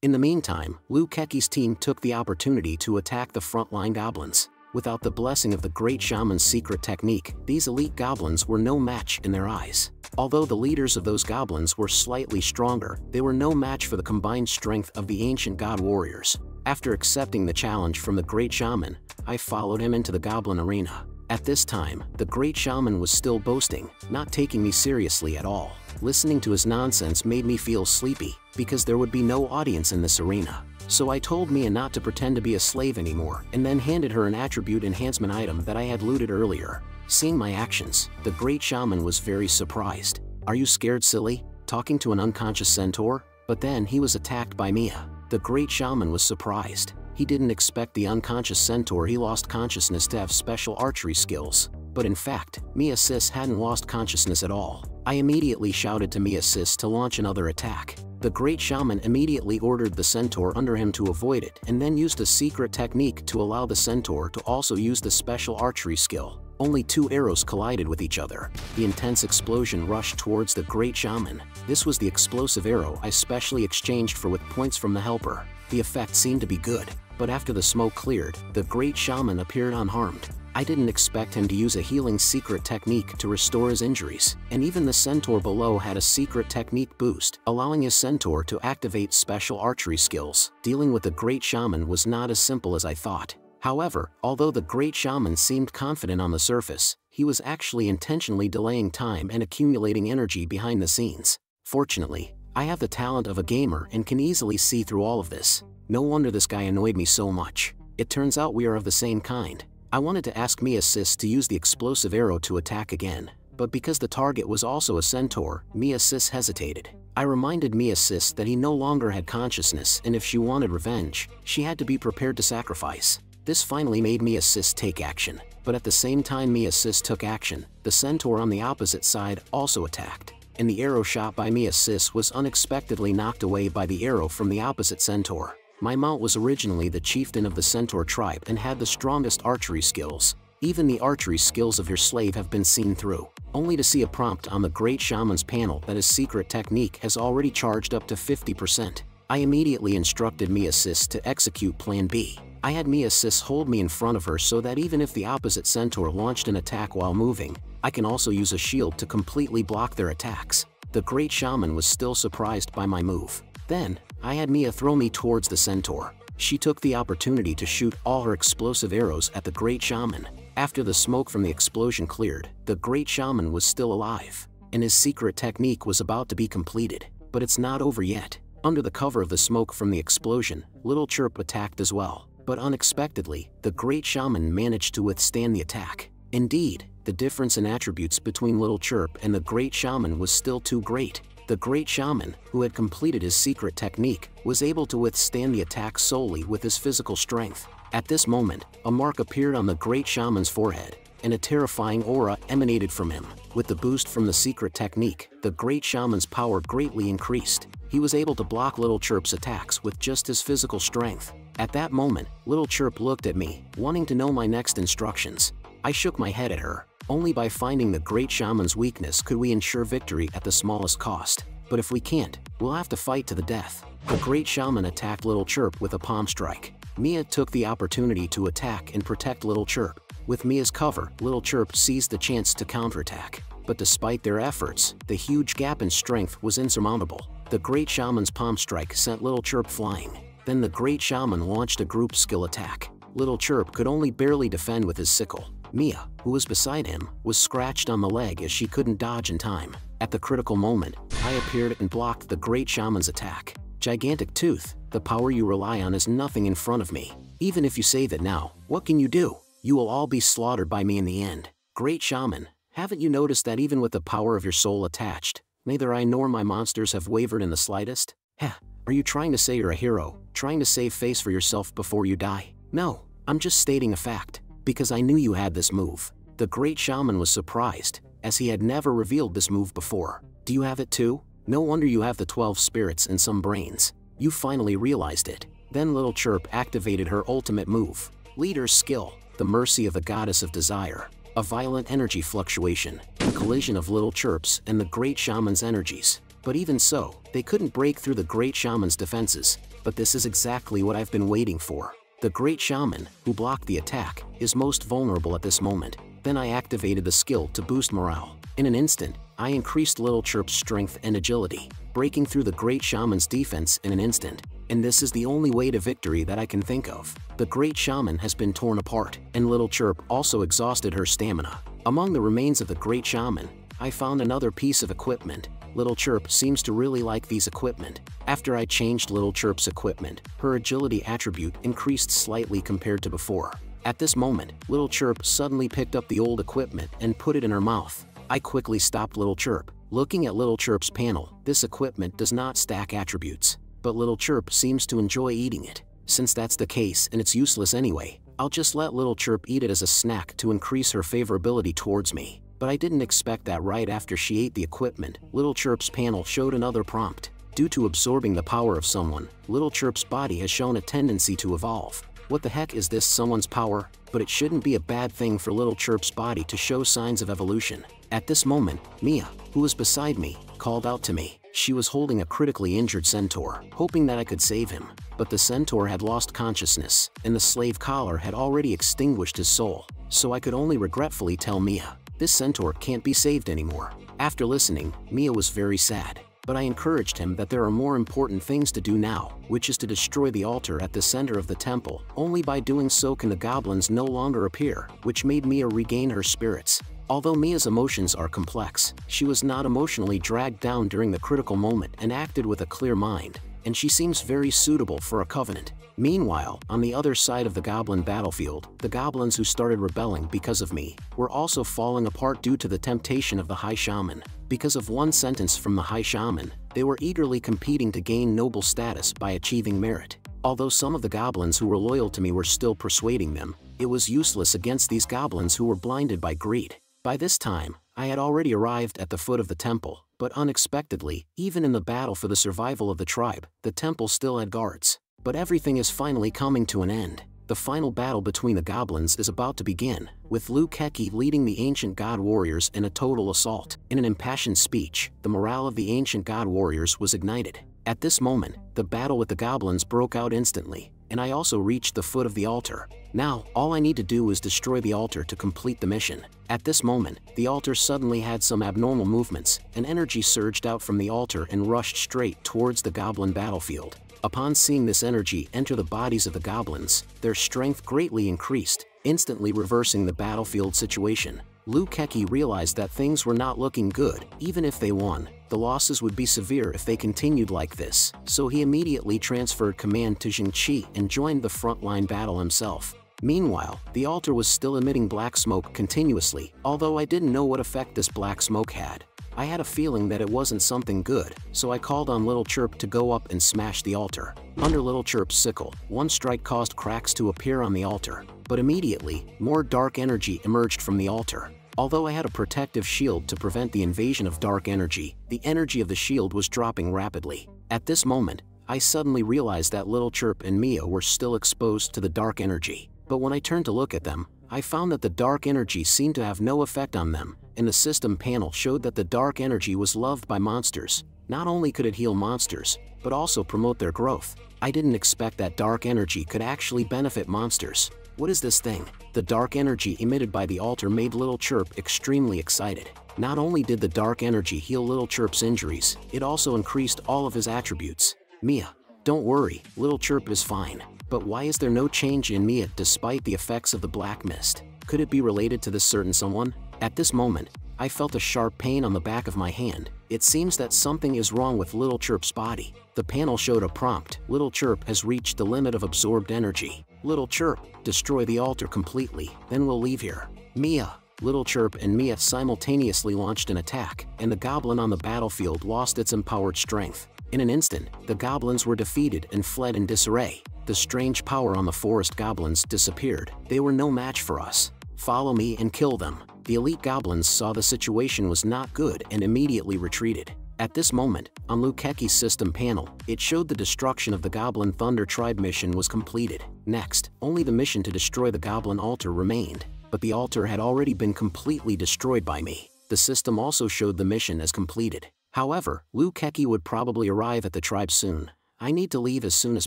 In the meantime, Liu Keqi's team took the opportunity to attack the frontline goblins. Without the blessing of the great shaman's secret technique, these elite goblins were no match in their eyes. Although the leaders of those goblins were slightly stronger, they were no match for the combined strength of the ancient god warriors. After accepting the challenge from the great shaman, I followed him into the goblin arena. At this time, the great shaman was still boasting, not taking me seriously at all. Listening to his nonsense made me feel sleepy, because there would be no audience in this arena. So I told Mia not to pretend to be a slave anymore, and then handed her an attribute enhancement item that I had looted earlier. Seeing my actions, the great shaman was very surprised. "Are you scared, silly? Talking to an unconscious centaur?" But then he was attacked by Mia. The great shaman was surprised. He didn't expect the unconscious centaur he lost consciousness to have special archery skills. But in fact, Mia Sis hadn't lost consciousness at all. I immediately shouted to Mia Sis to launch another attack. The great shaman immediately ordered the centaur under him to avoid it, and then used a secret technique to allow the centaur to also use the special archery skill. Only 2 arrows collided with each other. The intense explosion rushed towards the great shaman. This was the explosive arrow I specially exchanged for with points from the helper. The effect seemed to be good, but after the smoke cleared, the great shaman appeared unharmed. I didn't expect him to use a healing secret technique to restore his injuries, and even the centaur below had a secret technique boost, allowing his centaur to activate special archery skills. Dealing with the great shaman was not as simple as I thought. However, although the great shaman seemed confident on the surface, he was actually intentionally delaying time and accumulating energy behind the scenes. Fortunately, I have the talent of a gamer and can easily see through all of this. No wonder this guy annoyed me so much. It turns out we are of the same kind. I wanted to ask Mia Sis to use the explosive arrow to attack again, but because the target was also a centaur, Mia Sis hesitated. I reminded Mia Sis that he no longer had consciousness, and if she wanted revenge, she had to be prepared to sacrifice. This finally made Mia Sis take action, but at the same time Mia Sis took action, the centaur on the opposite side also attacked, and the arrow shot by Mia Sis was unexpectedly knocked away by the arrow from the opposite centaur. My mount was originally the chieftain of the centaur tribe and had the strongest archery skills. Even the archery skills of your slave have been seen through, only to see a prompt on the great shaman's panel that his secret technique has already charged up to 50%. I immediately instructed Mia Sis to execute Plan B. I had Mia Sis hold me in front of her so that even if the opposite centaur launched an attack while moving, I can also use a shield to completely block their attacks. The great shaman was still surprised by my move. Then, I had Mia throw me towards the centaur. She took the opportunity to shoot all her explosive arrows at the great shaman. After the smoke from the explosion cleared, the great shaman was still alive, and his secret technique was about to be completed. But it's not over yet. Under the cover of the smoke from the explosion, Little Chirp attacked as well. But unexpectedly, the great shaman managed to withstand the attack. Indeed, the difference in attributes between Little Chirp and the great shaman was still too great. The great shaman, who had completed his secret technique, was able to withstand the attack solely with his physical strength. At this moment, a mark appeared on the great shaman's forehead, and a terrifying aura emanated from him. With the boost from the secret technique, the great shaman's power greatly increased. He was able to block Little Chirp's attacks with just his physical strength. At that moment, Little Chirp looked at me, wanting to know my next instructions. I shook my head at her. Only by finding the great shaman's weakness could we ensure victory at the smallest cost. But if we can't, we'll have to fight to the death. The great shaman attacked Little Chirp with a palm strike. Mia took the opportunity to attack and protect Little Chirp. With Mia's cover, Little Chirp seized the chance to counterattack. But despite their efforts, the huge gap in strength was insurmountable. The great shaman's palm strike sent Little Chirp flying. Then the great shaman launched a group skill attack. Little Chirp could only barely defend with his sickle. Mia, who was beside him, was scratched on the leg as she couldn't dodge in time. At the critical moment, I appeared and blocked the great shaman's attack. Gigantic Tooth, the power you rely on is nothing in front of me. Even if you save it now, what can you do? You will all be slaughtered by me in the end. Great shaman, haven't you noticed that even with the power of your soul attached, neither I nor my monsters have wavered in the slightest? Heh, are you trying to say you're a hero, trying to save face for yourself before you die? No, I'm just stating a fact. Because I knew you had this move. The great shaman was surprised, as he had never revealed this move before. Do you have it too? No wonder you have the 12 spirits and some brains. You finally realized it. Then Little Chirp activated her ultimate move. Leader's skill, the mercy of the goddess of desire. A violent energy fluctuation, a collision of Little Chirp's and the great shaman's energies. But even so, they couldn't break through the Great Shaman's defenses. But this is exactly what I've been waiting for. The Great Shaman, who blocked the attack, is most vulnerable at this moment. Then I activated the skill to boost morale. In an instant, I increased Little Chirp's strength and agility, breaking through the Great Shaman's defense in an instant. And this is the only way to victory that I can think of. The Great Shaman has been torn apart, and Little Chirp also exhausted her stamina. Among the remains of the Great Shaman, I found another piece of equipment. Little Chirp seems to really like these equipment. After I changed Little Chirp's equipment, her agility attribute increased slightly compared to before. At this moment, Little Chirp suddenly picked up the old equipment and put it in her mouth. I quickly stopped Little Chirp. Looking at Little Chirp's panel, this equipment does not stack attributes, but Little Chirp seems to enjoy eating it. Since that's the case and it's useless anyway, I'll just let Little Chirp eat it as a snack to increase her favorability towards me. But I didn't expect that right after she ate the equipment, Little Chirp's panel showed another prompt. Due to absorbing the power of someone, Little Chirp's body has shown a tendency to evolve. What the heck is this someone's power? But it shouldn't be a bad thing for Little Chirp's body to show signs of evolution. At this moment, Mia, who was beside me, called out to me. She was holding a critically injured centaur, hoping that I could save him. But the centaur had lost consciousness, and the slave collar had already extinguished his soul. So I could only regretfully tell Mia, this centaur can't be saved anymore. After listening, Mia was very sad. But I encouraged him that there are more important things to do now, which is to destroy the altar at the center of the temple. Only by doing so can the goblins no longer appear, which made Mia regain her spirits. Although Mia's emotions are complex, she was not emotionally dragged down during the critical moment and acted with a clear mind, and she seems very suitable for a covenant. Meanwhile, on the other side of the goblin battlefield, the goblins who started rebelling because of me were also falling apart due to the temptation of the High Shaman. Because of one sentence from the High Shaman, they were eagerly competing to gain noble status by achieving merit. Although some of the goblins who were loyal to me were still persuading them, it was useless against these goblins who were blinded by greed. By this time, I had already arrived at the foot of the temple, but unexpectedly, even in the battle for the survival of the tribe, the temple still had guards. But everything is finally coming to an end. The final battle between the goblins is about to begin, with Keki leading the ancient god warriors in a total assault. In an impassioned speech, the morale of the ancient god warriors was ignited. At this moment, the battle with the goblins broke out instantly, and I also reached the foot of the altar. Now, all I need to do is destroy the altar to complete the mission. At this moment, the altar suddenly had some abnormal movements, and energy surged out from the altar and rushed straight towards the goblin battlefield. Upon seeing this energy enter the bodies of the goblins, their strength greatly increased, instantly reversing the battlefield situation. Keki realized that things were not looking good. Even if they won, the losses would be severe if they continued like this, so he immediately transferred command to Jingqi and joined the frontline battle himself. Meanwhile, the altar was still emitting black smoke continuously, although I didn't know what effect this black smoke had. I had a feeling that it wasn't something good, so I called on Little Chirp to go up and smash the altar. Under Little Chirp's sickle, one strike caused cracks to appear on the altar, but immediately, more dark energy emerged from the altar. Although I had a protective shield to prevent the invasion of dark energy, the energy of the shield was dropping rapidly. At this moment, I suddenly realized that Little Chirp and Mia were still exposed to the dark energy. But when I turned to look at them, I found that the dark energy seemed to have no effect on them, and the system panel showed that the dark energy was loved by monsters. Not only could it heal monsters, but also promote their growth. I didn't expect that dark energy could actually benefit monsters. What is this thing? The dark energy emitted by the altar made Little Chirp extremely excited. Not only did the dark energy heal Little Chirp's injuries, it also increased all of his attributes. Mia, don't worry, Little Chirp is fine. But why is there no change in Mia despite the effects of the black mist? Could it be related to this certain someone? At this moment, I felt a sharp pain on the back of my hand. It seems that something is wrong with Little Chirp's body. The panel showed a prompt. Little Chirp has reached the limit of absorbed energy. Little Chirp, destroy the altar completely, then we'll leave here. Mia. Little Chirp and Mia simultaneously launched an attack, and the goblin on the battlefield lost its empowered strength. In an instant, the goblins were defeated and fled in disarray. The strange power on the forest goblins disappeared. They were no match for us. Follow me and kill them. The elite goblins saw the situation was not good and immediately retreated. At this moment, on Keki's system panel, it showed the destruction of the Goblin Thunder Tribe mission was completed. Next, only the mission to destroy the Goblin Altar remained, but the altar had already been completely destroyed by me. The system also showed the mission as completed. However, Keki would probably arrive at the tribe soon. I need to leave as soon as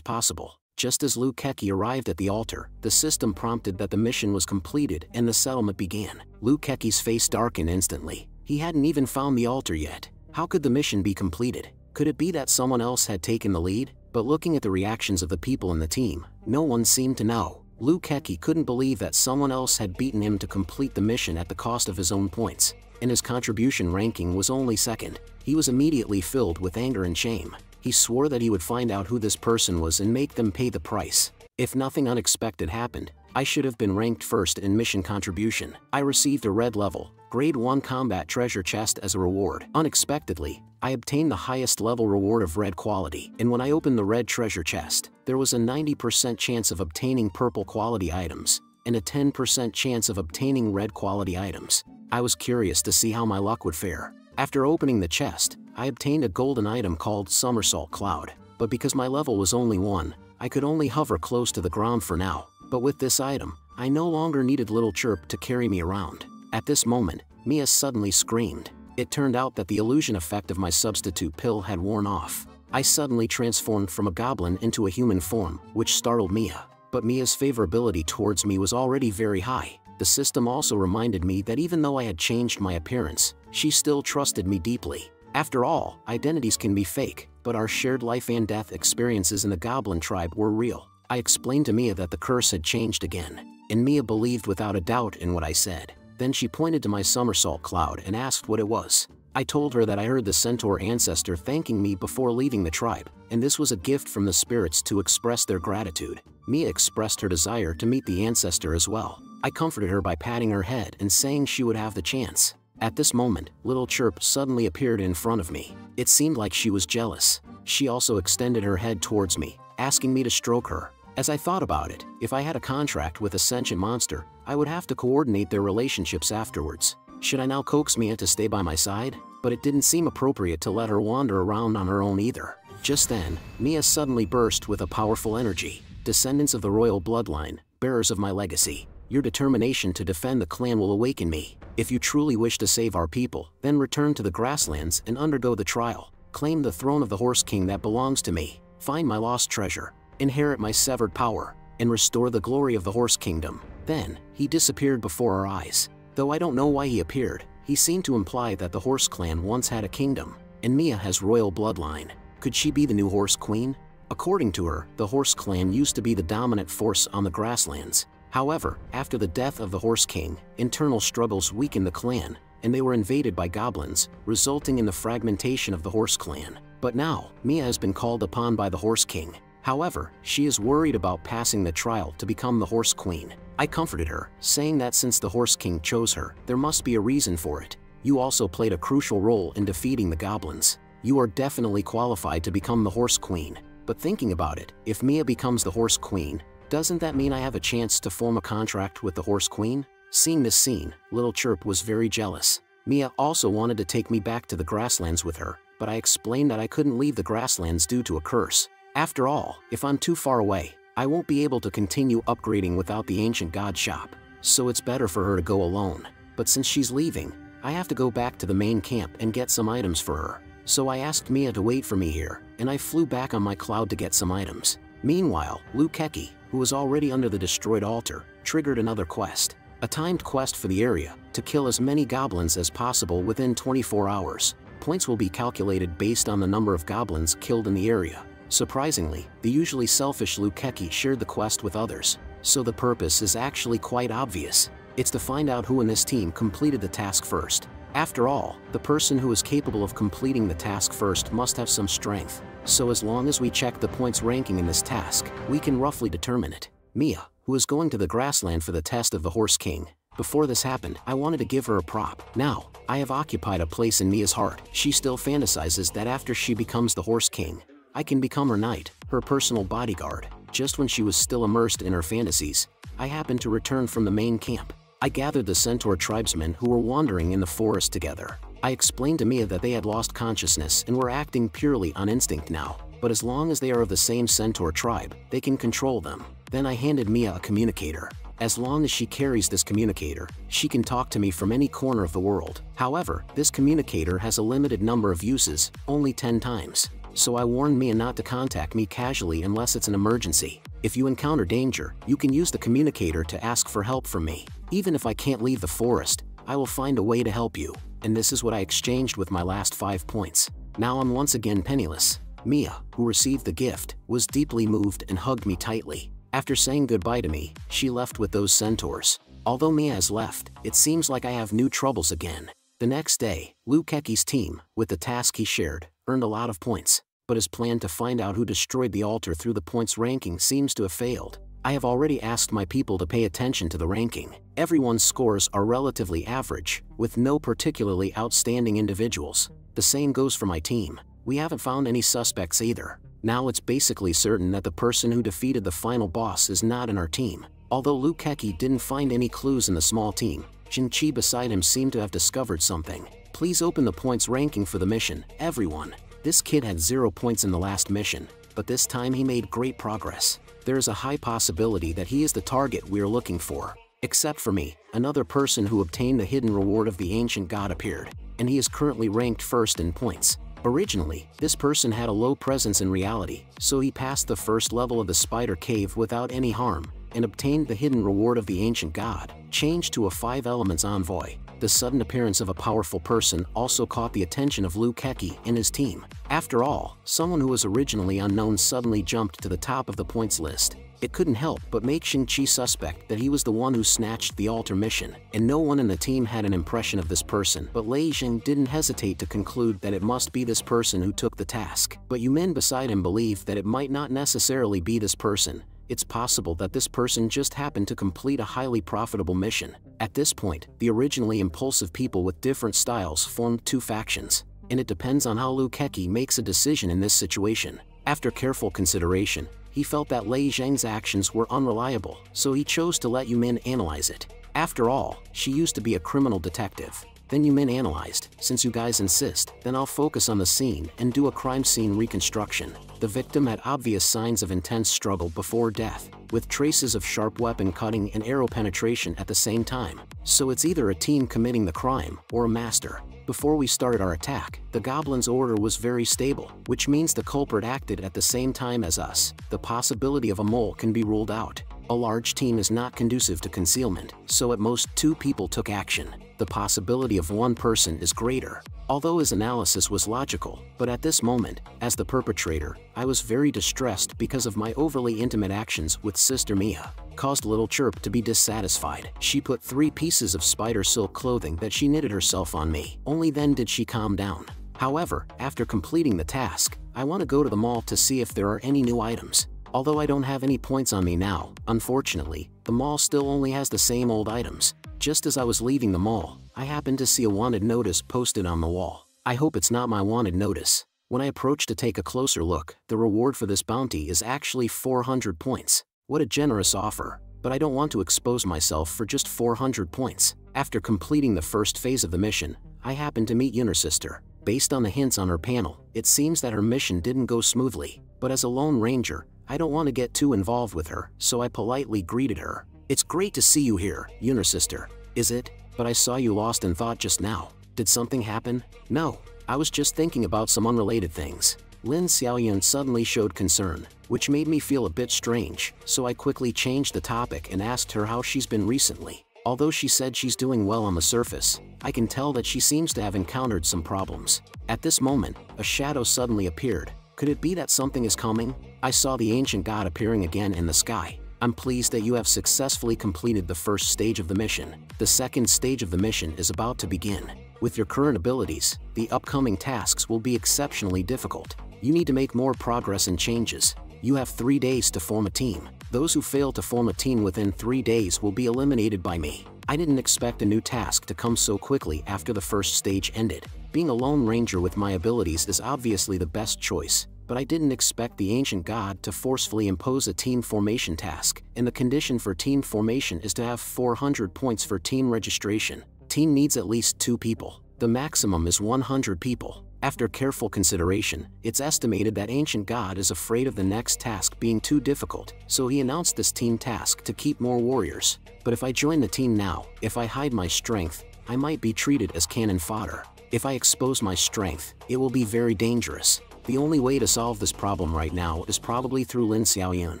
possible. Just as Keki arrived at the altar, the system prompted that the mission was completed and the settlement began. Keki's face darkened instantly. He hadn't even found the altar yet. How could the mission be completed? Could it be that someone else had taken the lead? But looking at the reactions of the people in the team, no one seemed to know. Keki couldn't believe that someone else had beaten him to complete the mission at the cost of his own points, and his contribution ranking was only second. He was immediately filled with anger and shame. He swore that he would find out who this person was and make them pay the price. If nothing unexpected happened, I should have been ranked first in mission contribution. I received a red level, grade 1 combat treasure chest as a reward. Unexpectedly, I obtained the highest level reward of red quality, and when I opened the red treasure chest, there was a 90% chance of obtaining purple quality items, and a 10% chance of obtaining red quality items. I was curious to see how my luck would fare. After opening the chest, I obtained a golden item called Somersault Cloud, but because my level was only 1, I could only hover close to the ground for now. But with this item, I no longer needed Little Chirp to carry me around. At this moment, Mia suddenly screamed. It turned out that the illusion effect of my substitute pill had worn off. I suddenly transformed from a goblin into a human form, which startled Mia. But Mia's favorability towards me was already very high. The system also reminded me that even though I had changed my appearance, she still trusted me deeply. After all, identities can be fake, but our shared life and death experiences in the goblin tribe were real. I explained to Mia that the curse had changed again, and Mia believed without a doubt in what I said. Then she pointed to my somersault cloud and asked what it was. I told her that I heard the centaur ancestor thanking me before leaving the tribe, and this was a gift from the spirits to express their gratitude. Mia expressed her desire to meet the ancestor as well. I comforted her by patting her head and saying she would have the chance. At this moment, Little Chirp suddenly appeared in front of me. It seemed like she was jealous. She also extended her head towards me, asking me to stroke her. As I thought about it, if I had a contract with a sentient monster, I would have to coordinate their relationships afterwards. Should I now coax Mia to stay by my side? But it didn't seem appropriate to let her wander around on her own either. Just then, Mia suddenly burst with a powerful energy. Descendants of the royal bloodline, bearers of my legacy, your determination to defend the clan will awaken me. If you truly wish to save our people, then return to the grasslands and undergo the trial. Claim the throne of the Horse King that belongs to me. Find my lost treasure. Inherit my severed power, and restore the glory of the Horse Kingdom. Then, he disappeared before our eyes. Though I don't know why he appeared, he seemed to imply that the Horse Clan once had a kingdom, and Mia has royal bloodline. Could she be the new Horse Queen? According to her, the Horse Clan used to be the dominant force on the grasslands. However, after the death of the Horse King, internal struggles weakened the clan, and they were invaded by goblins, resulting in the fragmentation of the Horse Clan. But now, Mia has been called upon by the Horse King. However, she is worried about passing the trial to become the Horse Queen. I comforted her, saying that since the Horse King chose her, there must be a reason for it. You also played a crucial role in defeating the goblins. You are definitely qualified to become the Horse Queen. But thinking about it, if Mia becomes the Horse Queen, doesn't that mean I have a chance to form a contract with the Horse Queen? Seeing this scene, Little Chirp was very jealous. Mia also wanted to take me back to the grasslands with her, but I explained that I couldn't leave the grasslands due to a curse. After all, if I'm too far away, I won't be able to continue upgrading without the ancient god shop, so it's better for her to go alone. But since she's leaving, I have to go back to the main camp and get some items for her. So I asked Mia to wait for me here, and I flew back on my cloud to get some items. Meanwhile, Keki, who was already under the destroyed altar, triggered another quest. A timed quest for the area, to kill as many goblins as possible within 24 hours. Points will be calculated based on the number of goblins killed in the area. Surprisingly, the usually selfish Keki shared the quest with others, so the purpose is actually quite obvious. It's to find out who in this team completed the task first. After all, the person who is capable of completing the task first must have some strength, so as long as we check the points ranking in this task, we can roughly determine it. Mia, who is going to the grassland for the test of the Horse King. Before this happened, I wanted to give her a prop. Now, I have occupied a place in Mia's heart. She still fantasizes that after she becomes the Horse King, I can become her knight, her personal bodyguard. Just when she was still immersed in her fantasies, I happened to return from the main camp. I gathered the centaur tribesmen who were wandering in the forest together. I explained to Mia that they had lost consciousness and were acting purely on instinct now, but as long as they are of the same centaur tribe, they can control them. Then I handed Mia a communicator. As long as she carries this communicator, she can talk to me from any corner of the world. However, this communicator has a limited number of uses, only 10 times. So I warned Mia not to contact me casually unless it's an emergency. If you encounter danger, you can use the communicator to ask for help from me. Even if I can't leave the forest, I will find a way to help you. And this is what I exchanged with my last 5 points. Now I'm once again penniless. Mia, who received the gift, was deeply moved and hugged me tightly. After saying goodbye to me, she left with those centaurs. Although Mia has left, it seems like I have new troubles again. The next day, Lukecki's team, with the task he shared, earned a lot of points. But his plan to find out who destroyed the altar through the points ranking seems to have failed. I have already asked my people to pay attention to the ranking. Everyone's scores are relatively average, with no particularly outstanding individuals. The same goes for my team. We haven't found any suspects either. Now it's basically certain that the person who defeated the final boss is not in our team. Although Lukecki didn't find any clues in the small team, Jinchi beside him seemed to have discovered something. Please open the points ranking for the mission, everyone. This kid had 0 points in the last mission, but this time he made great progress. There is a high possibility that he is the target we are looking for. Except for me, another person who obtained the hidden reward of the ancient god appeared, and he is currently ranked first in points. Originally, this person had a low presence in reality, so he passed the first level of the spider cave without any harm, and obtained the hidden reward of the ancient god, changed to a 5 elements envoy. The sudden appearance of a powerful person also caught the attention of Lukecki and his team. After all, someone who was originally unknown suddenly jumped to the top of the points list. It couldn't help but make Jinchi suspect that he was the one who snatched the altar mission, and no one in the team had an impression of this person. But Lei Jing didn't hesitate to conclude that it must be this person who took the task. But Yumin beside him believed that it might not necessarily be this person. It's possible that this person just happened to complete a highly profitable mission. At this point, the originally impulsive people with different styles formed 2 factions, and it depends on how Lukecki makes a decision in this situation. After careful consideration, he felt that Lei Zheng's actions were unreliable, so he chose to let Yumin analyze it. After all, she used to be a criminal detective. Then Yumin analyzed, since you guys insist, then I'll focus on the scene and do a crime scene reconstruction. The victim had obvious signs of intense struggle before death, with traces of sharp weapon cutting and arrow penetration at the same time. So it's either a team committing the crime, or a master. Before we started our attack, the goblin's order was very stable, which means the culprit acted at the same time as us. The possibility of a mole can be ruled out. A large team is not conducive to concealment, so at most 2 people took action. The possibility of 1 person is greater. Although his analysis was logical, but at this moment, as the perpetrator, I was very distressed because of my overly intimate actions with Sister Mia. Caused Little Chirp to be dissatisfied. She put 3 pieces of spider silk clothing that she knitted herself on me. Only then did she calm down. However, after completing the task, I want to go to the mall to see if there are any new items. Although I don't have any points on me now, unfortunately, the mall still only has the same old items. Just as I was leaving the mall, I happened to see a wanted notice posted on the wall. I hope it's not my wanted notice. When I approached to take a closer look, the reward for this bounty is actually 400 points. What a generous offer, but I don't want to expose myself for just 400 points. After completing the first phase of the mission, I happened to meet Yuner's sister. Based on the hints on her panel, it seems that her mission didn't go smoothly, but as a lone ranger, I don't want to get too involved with her, so I politely greeted her. It's great to see you here, Yuner's sister. Is it? But I saw you lost in thought just now. Did something happen? No, I was just thinking about some unrelated things. Lin Xiaoyun suddenly showed concern, which made me feel a bit strange, so I quickly changed the topic and asked her how she's been recently. Although she said she's doing well on the surface, I can tell that she seems to have encountered some problems. At this moment, a shadow suddenly appeared. Could it be that something is coming? I saw the ancient god appearing again in the sky. I'm pleased that you have successfully completed the first stage of the mission. The second stage of the mission is about to begin. With your current abilities, the upcoming tasks will be exceptionally difficult. You need to make more progress and changes. You have 3 days to form a team. Those who fail to form a team within 3 days will be eliminated by me. I didn't expect a new task to come so quickly after the first stage ended. Being a lone ranger with my abilities is obviously the best choice, but I didn't expect the ancient god to forcefully impose a team formation task, and the condition for team formation is to have 400 points for team registration. Team needs at least 2 people. The maximum is 100 people. After careful consideration, it's estimated that Ancient God is afraid of the next task being too difficult, so he announced this team task to keep more warriors. But if I join the team now, if I hide my strength, I might be treated as cannon fodder. If I expose my strength, it will be very dangerous. The only way to solve this problem right now is probably through Lin Xiaoyun.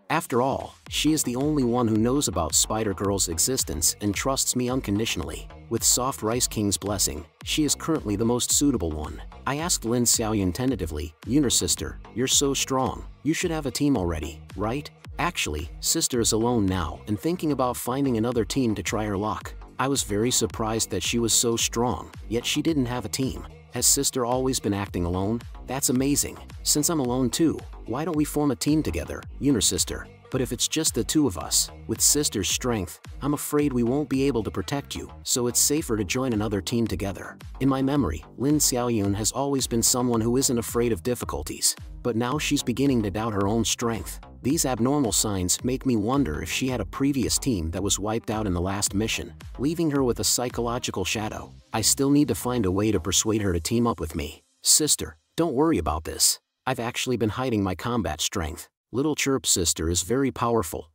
After all, she is the only one who knows about Spider-Girl's existence and trusts me unconditionally. With Soft Rice King's blessing, she is currently the most suitable one. I asked Lin Xiaoyun tentatively, "Yuner sister, you're so strong, you should have a team already, right?" Actually, sister is alone now and thinking about finding another team to try her luck. I was very surprised that she was so strong, yet she didn't have a team. Has sister always been acting alone? That's amazing. Since I'm alone too, why don't we form a team together, Yuner sister? But if it's just the two of us, with sister's strength, I'm afraid we won't be able to protect you, so it's safer to join another team together. In my memory, Lin Xiaoyun has always been someone who isn't afraid of difficulties, but now she's beginning to doubt her own strength. These abnormal signs make me wonder if she had a previous team that was wiped out in the last mission, leaving her with a psychological shadow. I still need to find a way to persuade her to team up with me. Sister, don't worry about this. I've actually been hiding my combat strength. Little Chirp's sister is very powerful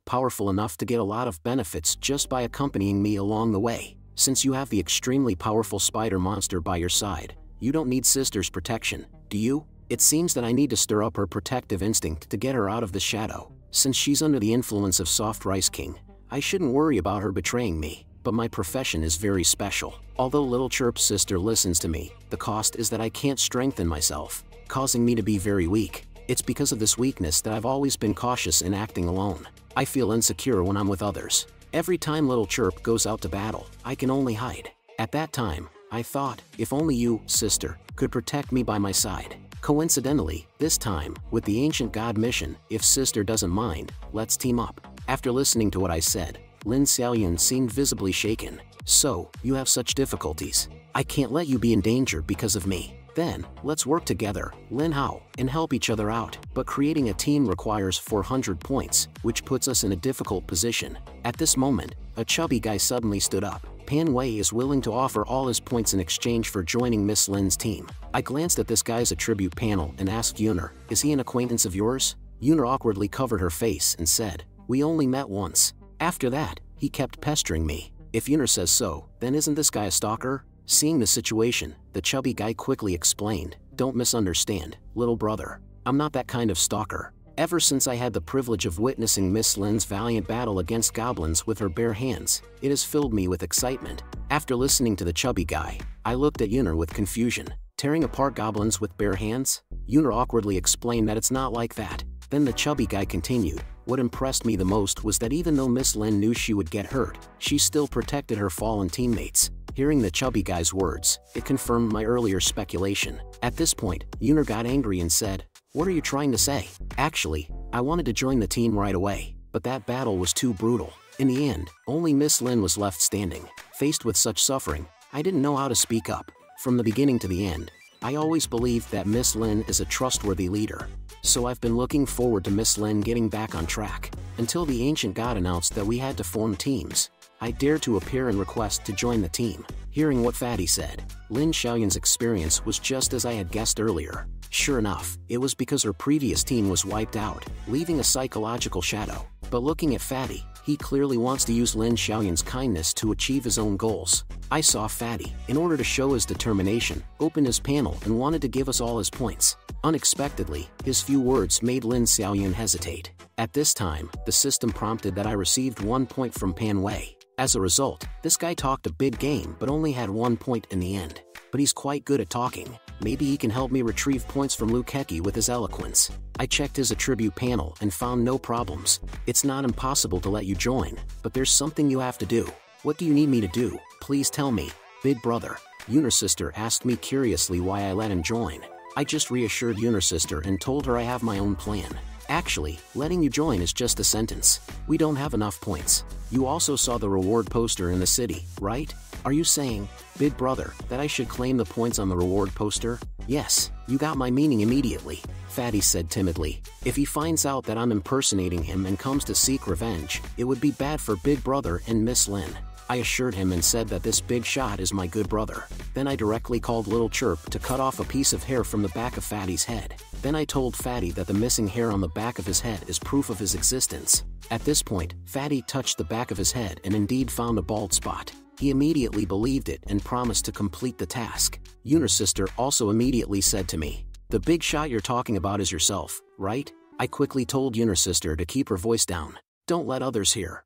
enough to get a lot of benefits just by accompanying me along the way. Since you have the extremely powerful spider monster by your side, you don't need sister's protection, do you? It seems that I need to stir up her protective instinct to get her out of the shadow. Since she's under the influence of Soft Rice King, I shouldn't worry about her betraying me, but my profession is very special. Although Little Chirp's sister listens to me, the cost is that I can't strengthen myself, causing me to be very weak. It's because of this weakness that I've always been cautious in acting alone. I feel insecure when I'm with others. Every time Little Chirp goes out to battle, I can only hide. At that time, I thought, if only you, sister, could protect me by my side. Coincidentally, this time, with the Ancient God mission, if sister doesn't mind, let's team up. After listening to what I said, Lin Xiaoyun seemed visibly shaken. So, you have such difficulties. I can't let you be in danger because of me. Then, let's work together, Lin Hao, and help each other out. But creating a team requires 400 points, which puts us in a difficult position. At this moment, a chubby guy suddenly stood up. Pan Wei is willing to offer all his points in exchange for joining Miss Lin's team. I glanced at this guy's attribute panel and asked Yuner, "Is he an acquaintance of yours?" Yuner awkwardly covered her face and said, "We only met once." After that, he kept pestering me. If Yuner says so, then isn't this guy a stalker? Seeing the situation, the chubby guy quickly explained, "Don't misunderstand, little brother. I'm not that kind of stalker. Ever since I had the privilege of witnessing Miss Lin's valiant battle against goblins with her bare hands, it has filled me with excitement." After listening to the chubby guy, I looked at Yuner with confusion. Tearing apart goblins with bare hands? Yuner awkwardly explained that it's not like that. Then the chubby guy continued, "What impressed me the most was that even though Miss Lin knew she would get hurt, she still protected her fallen teammates." Hearing the chubby guy's words, it confirmed my earlier speculation. At this point, Yuner got angry and said, "What are you trying to say?" Actually, I wanted to join the team right away, but that battle was too brutal. In the end, only Miss Lin was left standing. Faced with such suffering, I didn't know how to speak up. From the beginning to the end, I always believed that Miss Lin is a trustworthy leader. So I've been looking forward to Miss Lin getting back on track. Until the Ancient God announced that we had to form teams, I dared to appear and request to join the team. Hearing what Fatty said, Lin Xiaoyun's experience was just as I had guessed earlier. Sure enough, it was because her previous team was wiped out, leaving a psychological shadow. But looking at Fatty, he clearly wants to use Lin Xiaoyun's kindness to achieve his own goals. I saw Fatty, in order to show his determination, open his panel and wanted to give us all his points. Unexpectedly, his few words made Lin Xiaoyun hesitate. At this time, the system prompted that I received 1 point from Pan Wei. As a result, this guy talked a big game but only had 1 point in the end. But he's quite good at talking. Maybe he can help me retrieve points from Ecchi with his eloquence. I checked his attribute panel and found no problems. It's not impossible to let you join, but there's something you have to do. What do you need me to do? Please tell me. Big brother. Yuner's sister asked me curiously why I let him join. I just reassured Yuner's sister and told her I have my own plan. Actually, letting you join is just a sentence. We don't have enough points. You also saw the reward poster in the city, right? Are you saying, big brother, that I should claim the points on the reward poster? Yes, you got my meaning immediately, Fatty said timidly. If he finds out that I'm impersonating him and comes to seek revenge, it would be bad for Big Brother and Miss Lin. I assured him and said that this big shot is my good brother. Then I directly called Little Chirp to cut off a piece of hair from the back of Fatty's head. Then I told Fatty that the missing hair on the back of his head is proof of his existence. At this point, Fatty touched the back of his head and indeed found a bald spot. He immediately believed it and promised to complete the task. Unisister also immediately said to me, "The big shot you're talking about is yourself, right?" I quickly told Unisister to keep her voice down. "Don't let others hear."